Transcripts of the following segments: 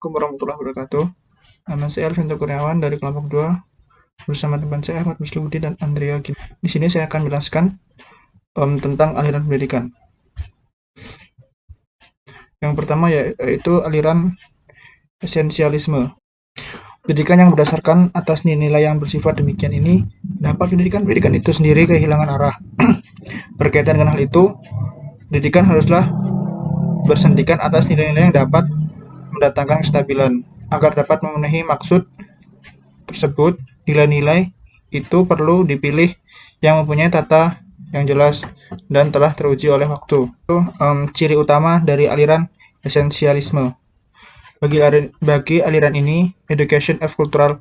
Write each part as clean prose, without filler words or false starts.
Assalamualaikum warahmatullahi wabarakatuh. Nama saya Alvin Kurniawan dari kelompok 2 bersama teman saya Ahmad Muslimuddin dan Andrea Gim. Di sini saya akan menjelaskan tentang aliran pendidikan. Yang pertama yaitu aliran esensialisme. Pendidikan yang berdasarkan atas nilai yang bersifat demikian ini dapat pendidikan itu sendiri kehilangan arah. Berkaitan dengan hal itu, pendidikan haruslah bersendikan atas nilai-nilai yang dapat mendatangkan kestabilan. Agar dapat memenuhi maksud tersebut, nilai-nilai itu perlu dipilih yang mempunyai tata yang jelas dan telah teruji oleh waktu. Itu ciri utama dari aliran esensialisme. Bagi aliran ini, education of cultural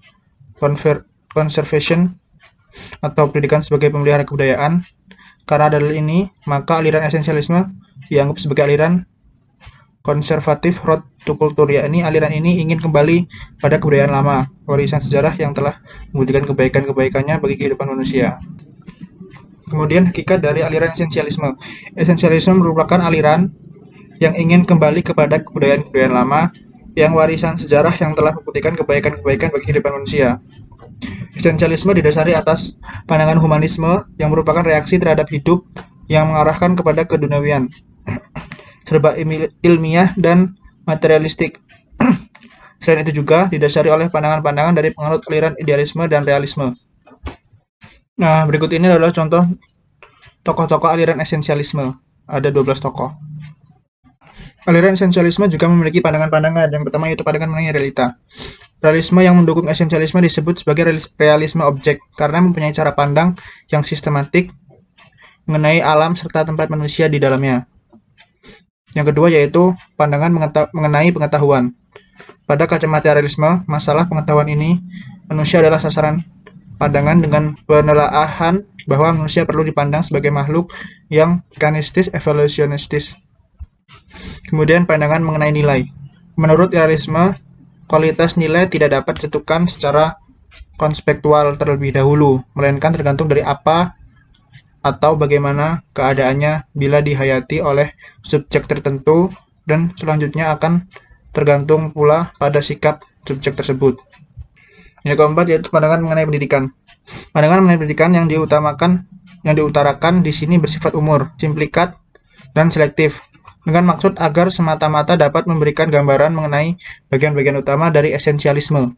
conservation atau pendidikan sebagai pemelihara kebudayaan. Karena dalil ini, maka aliran esensialisme dianggap sebagai aliran konservatif road to culture, yakni aliran ini ingin kembali pada kebudayaan lama, warisan sejarah yang telah membuktikan kebaikan-kebaikannya bagi kehidupan manusia. Kemudian hakikat dari aliran esensialisme. Esensialisme merupakan aliran yang ingin kembali kepada kebudayaan-kebudayaan lama yang warisan sejarah yang telah membuktikan kebaikan-kebaikan bagi kehidupan manusia. Esensialisme didasari atas pandangan humanisme yang merupakan reaksi terhadap hidup yang mengarahkan kepada keduniawian, serba ilmiah dan materialistik. Selain itu juga didasari oleh pandangan-pandangan dari penganut aliran idealisme dan realisme. Nah, berikut ini adalah contoh tokoh-tokoh aliran esensialisme. Ada 12 tokoh. Aliran esensialisme juga memiliki pandangan-pandangan. Yang pertama yaitu pandangan mengenai realita. Realisme yang mendukung esensialisme disebut sebagai realisme objek karena mempunyai cara pandang yang sistematik mengenai alam serta tempat manusia di dalamnya. Yang kedua yaitu pandangan mengenai pengetahuan. Pada kacamata realisme, masalah pengetahuan ini, manusia adalah sasaran pandangan dengan penelaahan bahwa manusia perlu dipandang sebagai makhluk yang mekanistis evolusionistis. Kemudian pandangan mengenai nilai. Menurut realisme, kualitas nilai tidak dapat ditentukan secara konspektual terlebih dahulu, melainkan tergantung dari apa atau bagaimana keadaannya bila dihayati oleh subjek tertentu dan selanjutnya akan tergantung pula pada sikap subjek tersebut. Yang keempat yaitu pandangan mengenai pendidikan. Pandangan mengenai pendidikan yang diutarakan di sini bersifat umur, simplikat, dan selektif, dengan maksud agar semata-mata dapat memberikan gambaran mengenai bagian-bagian utama dari esensialisme.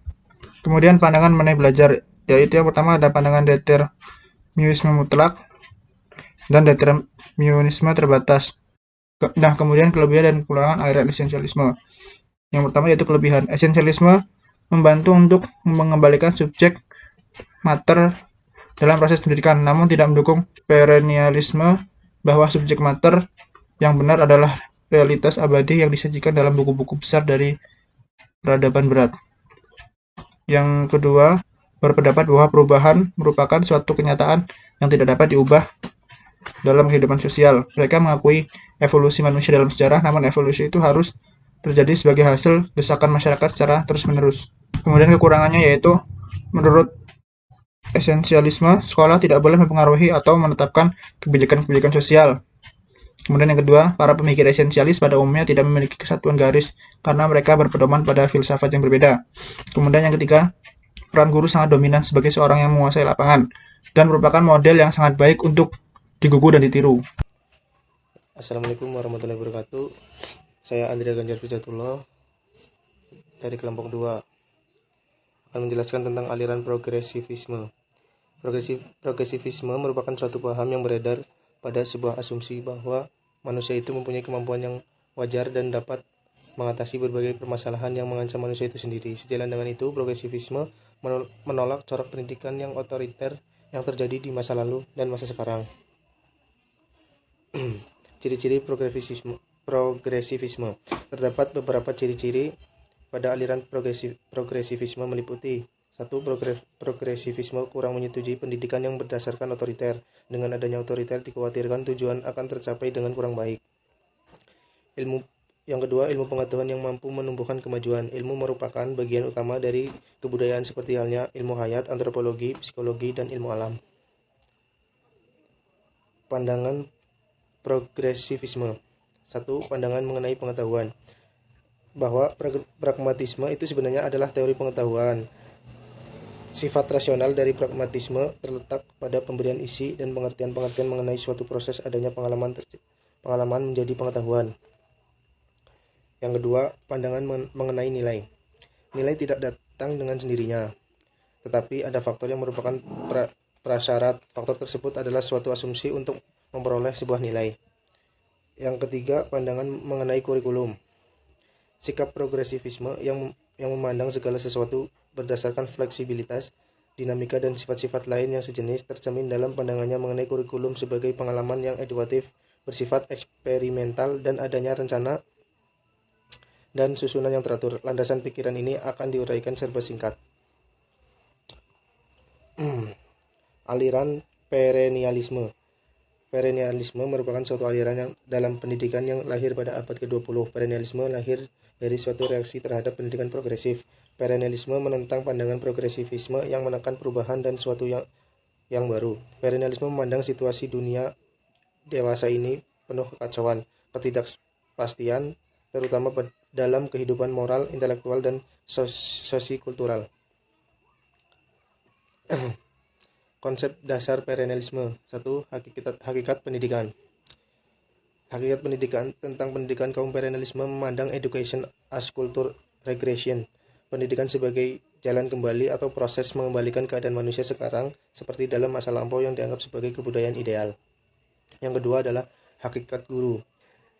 Kemudian pandangan mengenai belajar, yaitu yang pertama ada pandangan determinisme mutlak dan determinisme terbatas. Nah, kemudian kelebihan dan kekurangan aliran esensialisme. Yang pertama yaitu kelebihan. Esensialisme membantu untuk mengembalikan subjek mater dalam proses pendidikan, namun tidak mendukung perennialisme bahwa subjek mater yang benar adalah realitas abadi yang disajikan dalam buku-buku besar dari peradaban berat. Yang kedua, berpendapat bahwa perubahan merupakan suatu kenyataan yang tidak dapat diubah dalam kehidupan sosial. Mereka mengakui evolusi manusia dalam sejarah, namun evolusi itu harus terjadi sebagai hasil desakan masyarakat secara terus-menerus. Kemudian kekurangannya yaitu, menurut esensialisme, sekolah tidak boleh mempengaruhi atau menetapkan kebijakan-kebijakan sosial. Kemudian yang kedua, para pemikir esensialis pada umumnya tidak memiliki kesatuan garis karena mereka berpedoman pada filsafat yang berbeda. Kemudian yang ketiga, peran guru sangat dominan sebagai seorang yang menguasai lapangan dan merupakan model yang sangat baik untuk digugu dan ditiru. Assalamualaikum warahmatullahi wabarakatuh. Saya Andrea Ganjar Fijatullah dari kelompok 2 akan menjelaskan tentang aliran progresivisme. Progresivisme merupakan suatu paham yang beredar pada sebuah asumsi bahwa manusia itu mempunyai kemampuan yang wajar dan dapat mengatasi berbagai permasalahan yang mengancam manusia itu sendiri. Sejalan dengan itu, progresivisme menolak corak pendidikan yang otoriter yang terjadi di masa lalu dan masa sekarang. Ciri-ciri progresivisme. Terdapat beberapa ciri-ciri pada aliran progresivisme meliputi 1. Progresivisme kurang menyetujui pendidikan yang berdasarkan otoriter. Dengan adanya otoriter dikhawatirkan tujuan akan tercapai dengan kurang baik. Yang kedua, ilmu pengetahuan yang mampu menumbuhkan kemajuan. Ilmu merupakan bagian utama dari kebudayaan seperti halnya ilmu hayat, antropologi, psikologi, dan ilmu alam. Pandangan progresivisme. 1. Pandangan mengenai pengetahuan. bahwa pragmatisme itu sebenarnya adalah teori pengetahuan. Sifat rasional dari pragmatisme terletak pada pemberian isi dan pengertian-pengertian mengenai suatu proses adanya pengalaman menjadi pengetahuan. Yang kedua, pandangan mengenai nilai. Nilai tidak datang dengan sendirinya, tetapi ada faktor yang merupakan prasyarat. Faktor tersebut adalah suatu asumsi untuk memperoleh sebuah nilai. Yang ketiga, pandangan mengenai kurikulum. Sikap progresivisme yang memandang segala sesuatu berdasarkan fleksibilitas, dinamika, dan sifat-sifat lain yang sejenis tercermin dalam pandangannya mengenai kurikulum sebagai pengalaman yang edukatif, bersifat eksperimental, dan adanya rencana dan susunan yang teratur. Landasan pikiran ini akan diuraikan serba singkat. Aliran perennialisme. Perennialisme merupakan suatu aliran yang dalam pendidikan yang lahir pada abad ke-20. Perennialisme lahir dari suatu reaksi terhadap pendidikan progresif. Perennialisme menentang pandangan progresivisme yang menekan perubahan dan suatu yang baru. Perennialisme memandang situasi dunia dewasa ini penuh kekacauan, ketidakpastian, terutama dalam kehidupan moral, intelektual, dan sosikultural. Konsep dasar perennialisme. 1. Hakikat pendidikan. Hakikat pendidikan. Tentang pendidikan, kaum perennialisme memandang education as culture regression. Pendidikan sebagai jalan kembali atau proses mengembalikan keadaan manusia sekarang seperti dalam masa lampau yang dianggap sebagai kebudayaan ideal. Yang kedua adalah hakikat guru.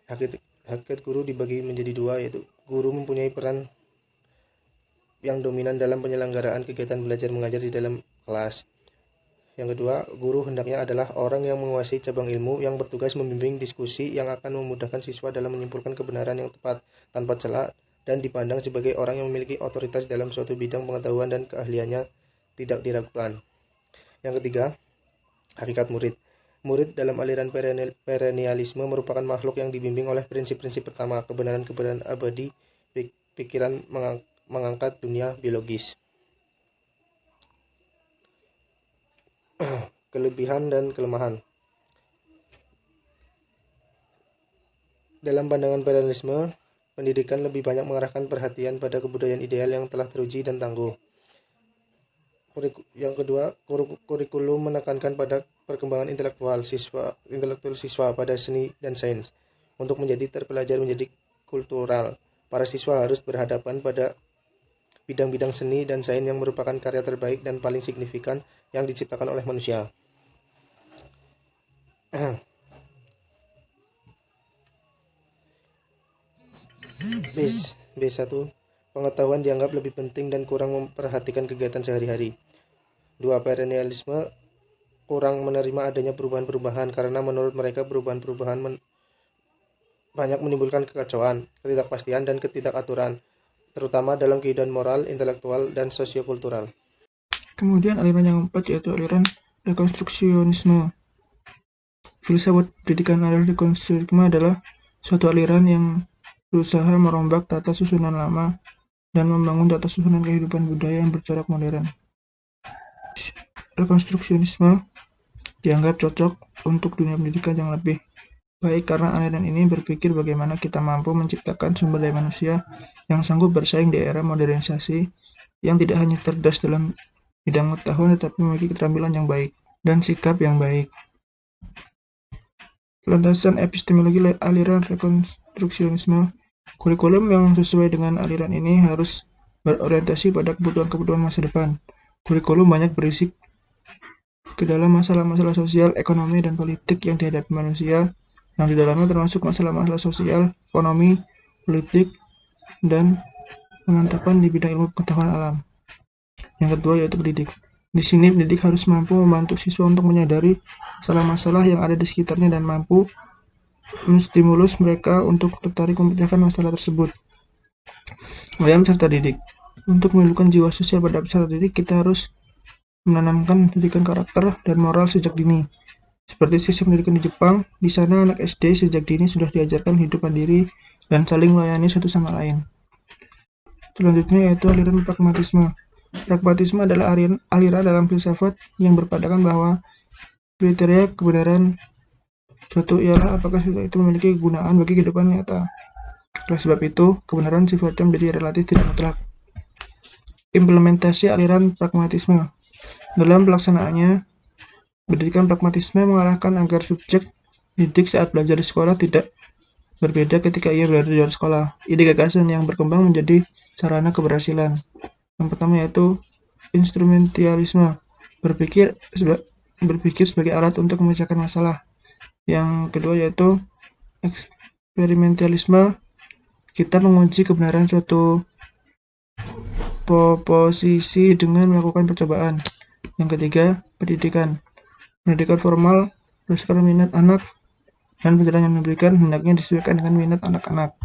Hakikat guru dibagi menjadi dua, yaitu guru mempunyai peran yang dominan dalam penyelenggaraan kegiatan belajar mengajar di dalam kelas. Yang kedua, guru hendaknya adalah orang yang menguasai cabang ilmu yang bertugas membimbing diskusi yang akan memudahkan siswa dalam menyimpulkan kebenaran yang tepat tanpa celah dan dipandang sebagai orang yang memiliki otoritas dalam suatu bidang pengetahuan dan keahliannya tidak diragukan. Yang ketiga, hakikat murid. Murid dalam aliran perennialisme merupakan makhluk yang dibimbing oleh prinsip-prinsip pertama, kebenaran-kebenaran abadi, pikiran mengangkat dunia biologis. Kelebihan dan kelemahan. Dalam pandangan perennialisme, pendidikan lebih banyak mengarahkan perhatian pada kebudayaan ideal yang telah teruji dan tangguh. Yang kedua, kurikulum menekankan pada perkembangan intelektual siswa pada seni dan sains. Untuk menjadi terpelajar menjadi kultural, para siswa harus berhadapan pada bidang-bidang seni dan sains yang merupakan karya terbaik dan paling signifikan yang diciptakan oleh manusia. B1. Pengetahuan dianggap lebih penting dan kurang memperhatikan kegiatan sehari-hari. 2. Perennialisme kurang menerima adanya perubahan-perubahan karena menurut mereka perubahan-perubahan banyak menimbulkan kekacauan, ketidakpastian, dan ketidakaturan, terutama dalam kehidupan moral, intelektual, dan sosiokultural. Kemudian aliran yang keempat yaitu aliran rekonstruksionisme. Filsafat pendidikan aliran rekonstruksionisme adalah suatu aliran yang berusaha merombak tata susunan lama dan membangun tata susunan kehidupan budaya yang bercorak modern. Rekonstruksionisme dianggap cocok untuk dunia pendidikan yang lebih baik karena aliran ini berpikir bagaimana kita mampu menciptakan sumber daya manusia yang sanggup bersaing di era modernisasi yang tidak hanya cerdas dalam bidang pengetahuan tetapi memiliki keterampilan yang baik dan sikap yang baik. Landasan epistemologi aliran rekonstruksionisme. Kurikulum yang sesuai dengan aliran ini harus berorientasi pada kebutuhan-kebutuhan masa depan. Kurikulum banyak berisi ke dalam masalah-masalah sosial, ekonomi, dan politik yang dihadapi manusia, yang di dalamnya termasuk masalah-masalah sosial, ekonomi, politik, dan pemantapan di bidang ilmu pengetahuan alam. Yang kedua yaitu pendidik. Di sini pendidik harus mampu membantu siswa untuk menyadari masalah-masalah yang ada di sekitarnya dan mampu menstimulus mereka untuk tertarik memecahkan masalah tersebut. Dalam peserta didik. Untuk menumbuhkan jiwa sosial pada peserta didik, kita harus menanamkan pendidikan karakter dan moral sejak dini. Seperti sistem pendidikan di Jepang, di sana anak SD sejak dini sudah diajarkan hidup mandiri dan saling melayani satu sama lain. Selanjutnya yaitu aliran pragmatisme. Pragmatisme adalah aliran dalam filsafat yang berpandangan bahwa kriteria kebenaran suatu ialah apakah suatu itu memiliki kegunaan bagi kehidupan nyata. Oleh sebab itu, kebenaran sifatnya menjadi relatif tidak mutlak. Implementasi aliran pragmatisme. Dalam pelaksanaannya, pendidikan pragmatisme mengarahkan agar subjek didik saat belajar di sekolah tidak berbeda ketika ia berada di luar sekolah. Ide gagasan yang berkembang menjadi sarana keberhasilan. Yang pertama yaitu instrumentalisme, berpikir sebagai alat untuk memecahkan masalah. Yang kedua yaitu eksperimentalisme, kita menguji kebenaran suatu proposisi dengan melakukan percobaan. Yang ketiga, pendidikan formal berdasarkan minat anak dan pelajaran yang diberikan hendaknya disesuaikan dengan minat anak-anak.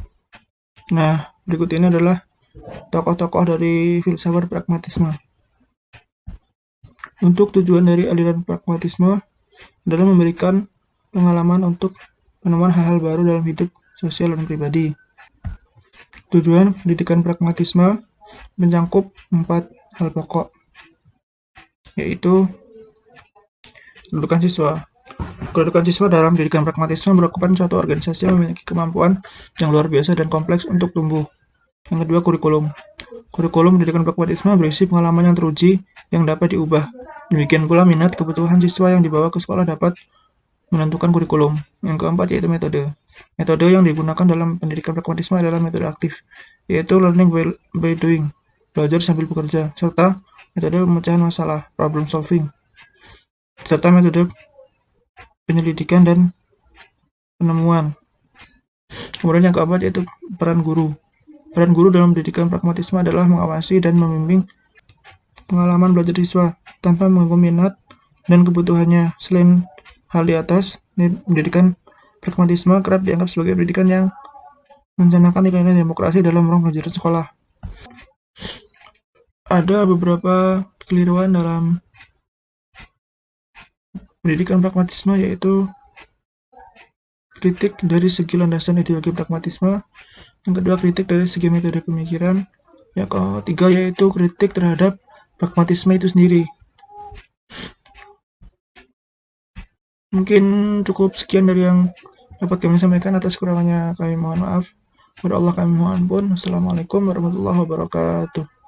Nah, berikut ini adalah tokoh-tokoh dari filsafat pragmatisme. Untuk tujuan dari aliran pragmatisme adalah memberikan pengalaman untuk penemuan hal-hal baru dalam hidup sosial dan pribadi. Tujuan pendidikan pragmatisme mencakup 4 hal pokok, yaitu kedudukan siswa. Kedudukan siswa dalam pendidikan pragmatisme merupakan suatu organisasi yang memiliki kemampuan yang luar biasa dan kompleks untuk tumbuh. Yang kedua, kurikulum. Kurikulum pendidikan pragmatisme berisi pengalaman yang teruji yang dapat diubah. Demikian pula minat kebutuhan siswa yang dibawa ke sekolah dapat menentukan kurikulum. Yang keempat yaitu metode. Metode yang digunakan dalam pendidikan pragmatisme adalah metode aktif, yaitu learning by doing, belajar sambil bekerja, serta metode pemecahan masalah, problem solving, serta metode penyelidikan dan penemuan. Kemudian yang keempat yaitu peran guru. Peran guru dalam pendidikan pragmatisme adalah mengawasi dan membimbing pengalaman belajar siswa tanpa mengganggu minat dan kebutuhannya. Selain hal di atas, pendidikan pragmatisme kerap dianggap sebagai pendidikan yang mencanangkan nilai-nilai demokrasi dalam ruang belajar sekolah. Ada beberapa kekeliruan dalam pendidikan pragmatisme, yaitu kritik dari segi landasan ideologi pragmatisme, yang kedua kritik dari segi metode pemikiran, yang ketiga yaitu kritik terhadap pragmatisme itu sendiri. Mungkin cukup sekian dari yang dapat kami sampaikan. Atas kurangannya kami mohon maaf. Kepada Allah kami mohon ampun. Wassalamualaikum warahmatullahi wabarakatuh.